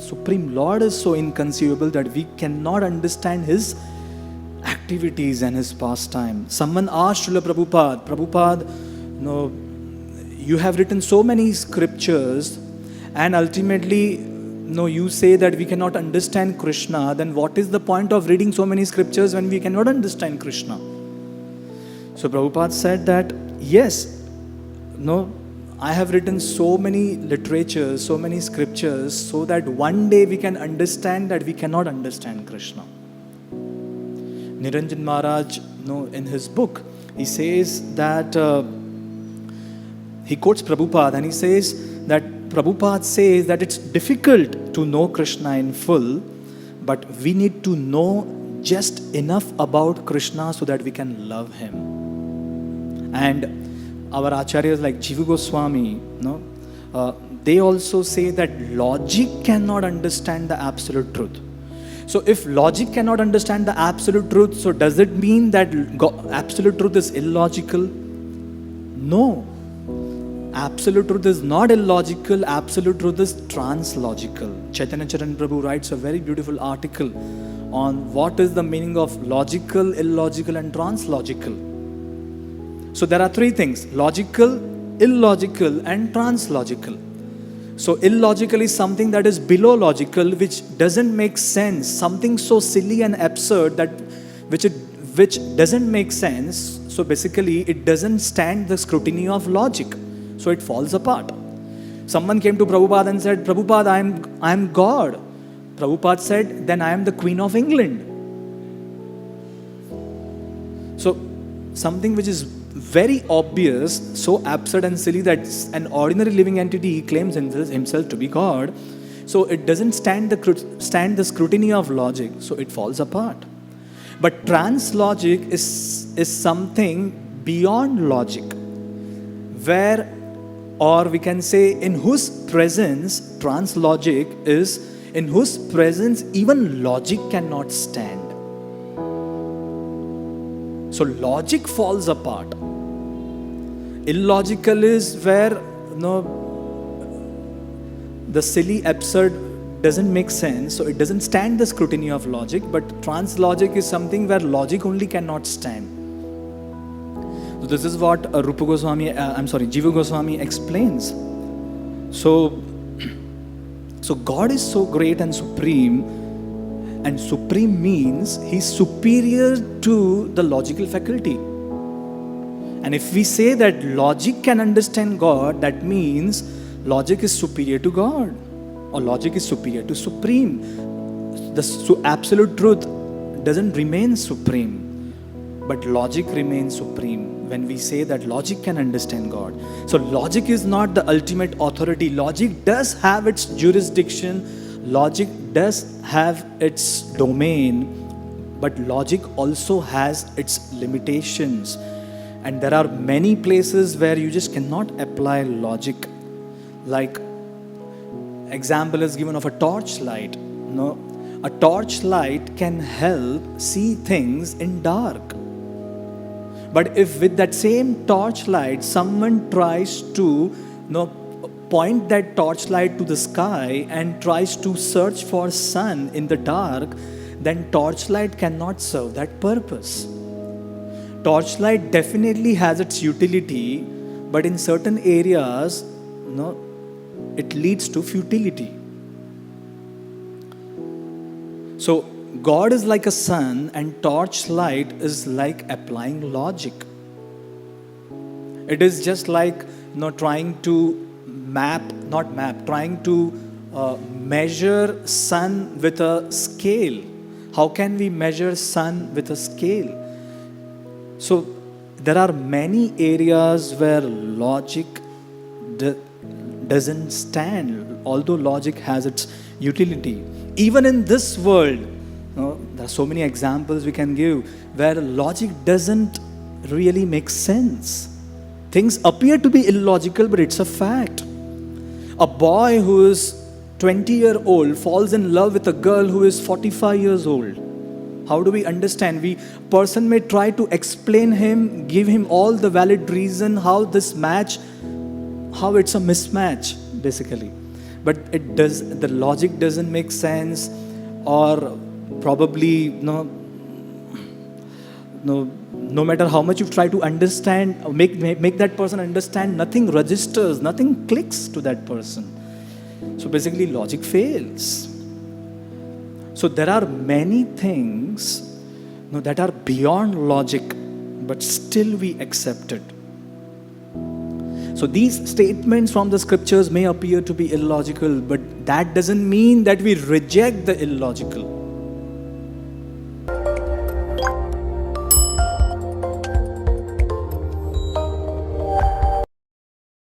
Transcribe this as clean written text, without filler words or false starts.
Supreme Lord is so inconceivable that we cannot understand His activities and His pastime. Someone asked Srila Prabhupada, you have written so many scriptures and ultimately, you say that we cannot understand Krishna. Then what is the point of reading so many scriptures when we cannot understand Krishna? So Prabhupada said that, yes, I have written so many literatures, so many scriptures, so that one day we can understand that we cannot understand Krishna. Niranjan Maharaj, in his book, he says that, he quotes Prabhupada and he says that Prabhupada says that it's difficult to know Krishna in full, but we need to know just enough about Krishna so that we can love Him. And our acharyas like Jiva Goswami, they also say that logic cannot understand the absolute truth. So if logic cannot understand the absolute truth, so does it mean that absolute truth is illogical? No. Absolute truth is not illogical, absolute truth is translogical. Chaitanya Charan Prabhu writes a very beautiful article on what is the meaning of logical, illogical and translogical. So there are three things: logical, illogical and translogical. So illogical is something that is below logical, which doesn't make sense, something so silly and absurd that which doesn't make sense. So basically it doesn't stand the scrutiny of logic. So it falls apart. Someone came to Prabhupada and said, Prabhupada, I am God. Prabhupada said, then I am the Queen of England. So something which is very obvious, so absurd and silly that an ordinary living entity claims himself to be God. So it doesn't stand the scrutiny of logic. So it falls apart. But translogic is something beyond logic, where, or we can say, in whose presence, translogic is, in whose presence even logic cannot stand. So logic falls apart. Illogical is where the silly, absurd doesn't make sense, so it doesn't stand the scrutiny of logic. But translogic is something where logic only cannot stand. So this is what Jiva Goswami explains. So God is so great and supreme means He's superior to the logical faculty. And if we say that logic can understand God, that means logic is superior to God, or logic is superior to supreme. The absolute truth doesn't remain supreme, but logic remains supreme when we say that logic can understand God. So logic is not the ultimate authority. Logic does have its jurisdiction, logic does have its domain, but logic also has its limitations. And there are many places where you just cannot apply logic. Like, example is given of a torchlight. A torchlight can help see things in dark. But if with that same torchlight, someone tries to point that torchlight to the sky and tries to search for sun in the dark, then torchlight cannot serve that purpose. Torchlight definitely has its utility, but in certain areas, it leads to futility. So God is like a sun and torchlight is like applying logic. It is just like trying to measure sun with a scale. How can we measure sun with a scale? So there are many areas where logic doesn't stand, although logic has its utility. Even in this world, there are so many examples we can give where logic doesn't really make sense. Things appear to be illogical, but it's a fact. A boy who is 20-year-old falls in love with a girl who is 45 years old. How do we understand? Person may try to explain him, give him all the valid reason how it's a mismatch, basically. but the logic doesn't make sense, or probably no matter how much you try to understand, make that person understand, nothing registers, nothing clicks to that person. So basically logic fails. So there are many things that are beyond logic, but still we accept it. So these statements from the scriptures may appear to be illogical, but that doesn't mean that we reject the illogical.